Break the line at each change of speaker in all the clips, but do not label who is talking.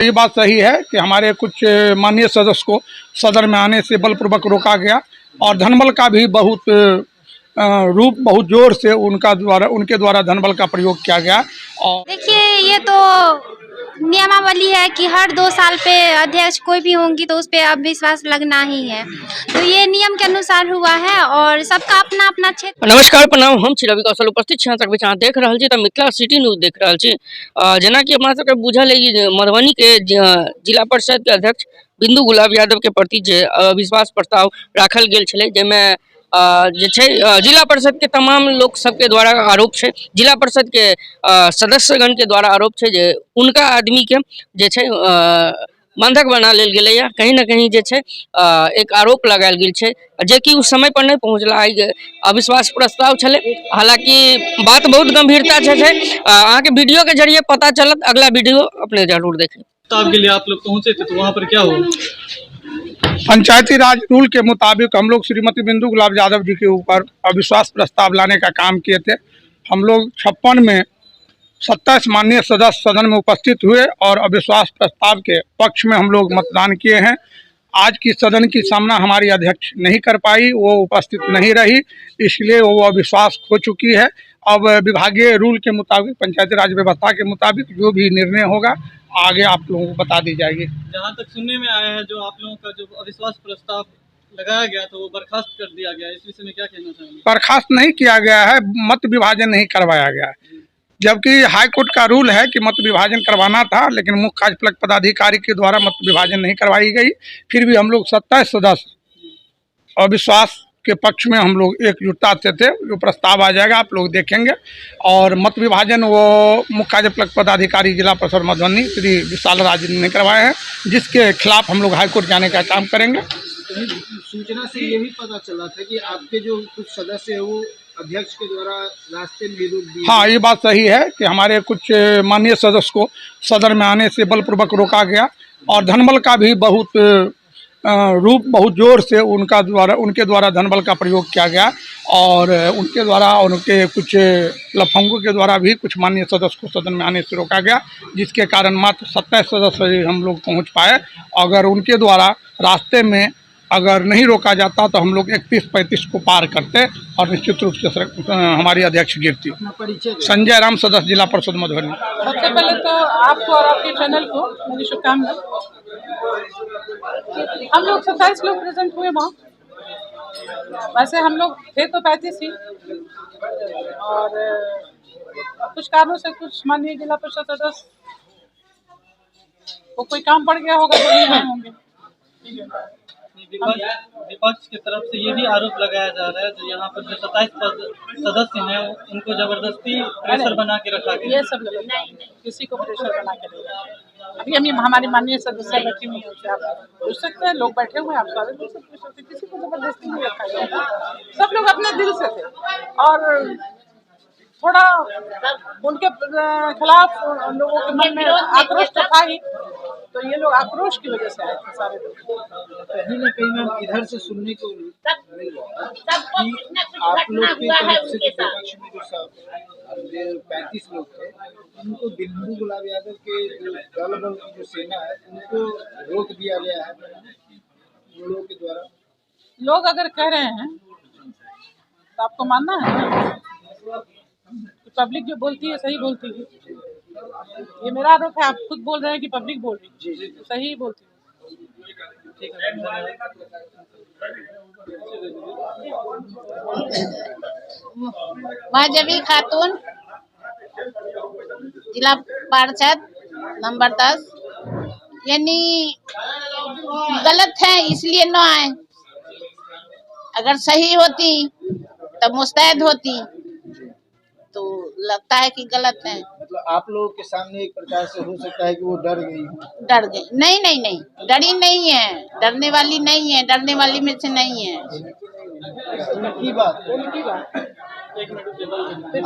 ये बात सही है कि हमारे कुछ माननीय सदस्य को सदन में आने से बलपूर्वक रोका गया और धनबल का भी बहुत बहुत जोर से उनके द्वारा धनबल का प्रयोग किया गया। और
देखिए, ये तो नियमावली है कि हर 2 साल पे अध्यक्ष कोई भी होंगी तो उस पे अविश्वास लगना ही है, तो ये नियम के अनुसार हुआ है और सबका अपना अपना क्षेत्र।
नमस्कार प्रणाम, हम छी रवि कौशल उपस्थित छी तक बीच देख रहा छी तो मिथिला सिटी न्यूज देख रहा छी। जना कि अपना सबके बुझल है कि मधुबनी के जिला परिषद के अध्यक्ष बिंदु गुलाब यादव के प्रति जे अविश्वास प्रस्ताव राखल गेल छलै, जेमे जिला परिषद के तमाम लोग सबके द्वारा आरोप है, जिला परिषद के सदस्यगण के द्वारा आरोप है जे उनका आदमी के जे बंधक बना लेल गेलै या कहीं ना कहीं जे एक आरोप लगायल गेल छै जे कि उस समय पर नहीं पहुँचला। अविश्वास प्रस्ताव छले, हालांकि बात बहुत गंभीरता से अहाँ के वीडियो के जरिए पता चलत, अगला वीडियो अपने जरूर देखें।
प्रस्ताव के लिए आप लोग पहुंचे थे तो वहाँ पर क्या हुआ?
पंचायती राज रूल के मुताबिक हम लोग श्रीमती बिंदु गुलाब यादव जी के ऊपर अविश्वास प्रस्ताव लाने का काम किए थे। हम लोग 56 में 27 माननीय सदस्य सदन में उपस्थित हुए और अविश्वास प्रस्ताव के पक्ष में हम लोग मतदान किए हैं। आज की सदन की सामना हमारी अध्यक्ष नहीं कर पाई, वो उपस्थित नहीं रही, इसलिए वो अविश्वास हो चुकी है। अब विभागीय रूल के मुताबिक, पंचायती राज व्यवस्था के मुताबिक जो भी निर्णय होगा आगे आप लोगों को बता दी जाएगी।
जहाँ तक सुनने में आया है, जो आप लोगों का जो अविश्वास प्रस्ताव लगाया गया तो वो बर्खास्त कर दिया गया, इस विषय में क्या कहना चाहेंगे?
बर्खास्त नहीं किया गया है, मत विभाजन नहीं करवाया गया है, जबकि हाईकोर्ट का रूल है कि मत विभाजन करवाना था, लेकिन मुख्य कार्यपालक पदाधिकारी के द्वारा मत विभाजन नहीं करवाई गई। फिर भी हम लोग 27 सदस्य अविश्वास के पक्ष में हम लोग एकजुटता से थे। जो प्रस्ताव आ जाएगा आप लोग देखेंगे। और मत विभाजन वो मुख्य कार्यपालक पदाधिकारी जिला परिषद मधुबनी श्री विशाल राज ने करवाए हैं, जिसके खिलाफ हम लोग हाईकोर्ट जाने का काम करेंगे।
सूचना से ये भी पता चला था कि आपके जो कुछ सदस्य है वो अध्यक्ष के द्वारा रास्ते में रोक दिए।
हाँ, ये बात सही है कि हमारे कुछ माननीय सदस्य को सदन में आने से बलपूर्वक रोका गया और धनबल का भी बहुत जोर से उनके द्वारा धनबल का प्रयोग किया गया और उनके द्वारा उनके कुछ लफंगों के द्वारा भी कुछ माननीय सदस्य को सदन में आने से रोका गया, जिसके कारण मात्र 27 सदस्य हम लोग पहुंच पाए। अगर उनके द्वारा रास्ते में अगर नहीं रोका जाता तो हम लोग 31-35 को पार करते और निश्चित रूप से हमारी अध्यक्ष गिरती। संजय राम, सदस्य जिला परिषद मधुबनी।
सबसे पहले तो आपको और आपके चैनल को मेरी शुभकामनाएं। हम लोग 27 लोग प्रेजेंट हुए वहाँ, वैसे हम लोग थे तो 35 ही, और कुछ कारणों से कुछ माननीय जिला परिषद सदस्य को कोई काम पड़ गया होगा तो नहीं होंगे।
विपक्ष की तरफ से ये भी आरोप लगाया जा रहा है जो यहाँ पर जो 27 सदस्य हैं उनको जबरदस्ती प्रेशर बना के रखा गया।
ये सब गलत, किसी को प्रेशर बना के नहीं। अभी हमारी माननीय सदस्य बैठी हुई है, आप पूछ सकते हैं, लोग बैठे हुए हैं, आप सारे लोग से पूछ सकते हैं, किसी को जबरदस्ती नहीं रखा गया। सब लोग अपने दिल से थे और थोड़ा उनके खिलाफ लोगों के मन में आक्रोश तो था ही, तो ये लोग आक्रोश की वजह से आए थे सारे लोग।
कहीं ना कहीं मैम इधर से सुनने को मिल रहा है कि आप लोग की तरफ से जो विपक्ष में जो 35 लोग थे उनको बिंदु गुलाब यादव के जो दल बल की जो सेना है उनको रोक दिया गया है लोगों के द्वारा।
लोग अगर कह रहे हैं तो आपको मानना है, पब्लिक जो बोलती है सही बोलती है। ये मेरा आरोप है, आप खुद बोल रहे हैं कि पब्लिक बोल रही है, तो सही बोलती है।
महजबी खातून, जिला पार्षद नंबर 10। यानी गलत है इसलिए न आए, अगर सही होती तो मुस्तैद होती, तो लगता है कि गलत है।
मतलब आप लोगों के सामने एक प्रकार से हो सकता है कि वो डर गई।
नहीं, डरी नहीं है, डरने वाली नहीं है, डरने वाली में से नहीं है।
उनकी बात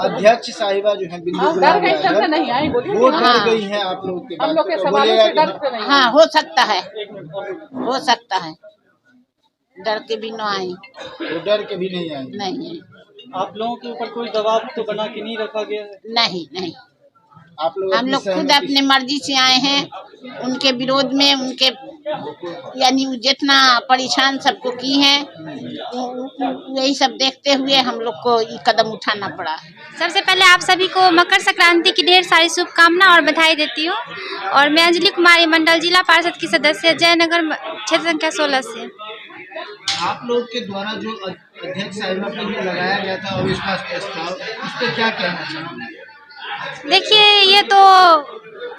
अध्यक्ष साहिबा जो है बिंदु गुलाब यादव
नहीं आई,
वो डर गई हैं आप लोग के,
हम लोग के सवालों से डरते नहीं।
हाँ, हो सकता है, डर के भी न आई,
वो डर के भी नहीं आई।
नहीं है।
आप लोगों के ऊपर कोई दबाव तो बना के नहीं रखा गया है?
नहीं।
आप लोग
हम लोग खुद अपने मर्जी से आए हैं। उनके विरोध में उनके यानी जितना परेशान सबको की है, यही सब देखते हुए हम लोग को ये कदम उठाना पड़ा।
सबसे पहले आप सभी को मकर संक्रांति की ढेर सारी शुभकामना और बधाई देती हूँ। और मैं अंजलि कुमारी मंडल जिला पार्षद की सदस्य जयनगर क्षेत्र संख्या 16 से।
आप लोग के द्वारा जो अध्यक्ष साहिबा पर जो लगाया गया था अविश्वास प्रस्ताव, इस पर क्या कहना चाहिए?
देखिए, ये तो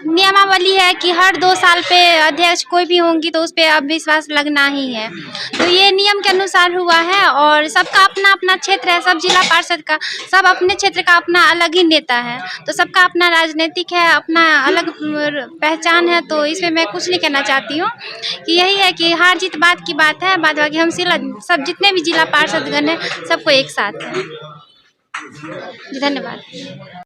नियमावली है कि हर 2 साल पे अध्यक्ष कोई भी होंगी तो उस पर अविश्वास लगना ही है। तो ये नियम के अनुसार हुआ है और सबका अपना अपना क्षेत्र है। सब जिला पार्षद का सब अपने क्षेत्र का अपना अलग ही नेता है, तो सबका अपना राजनीतिक है, अपना अलग पहचान है। तो इसमें मैं कुछ नहीं कहना चाहती हूँ कि यही है कि हार जीत बात की बात है। बाद बाकी हम सब जितने भी जिला पार्षदगण हैं सबको एक साथ है। धन्यवाद।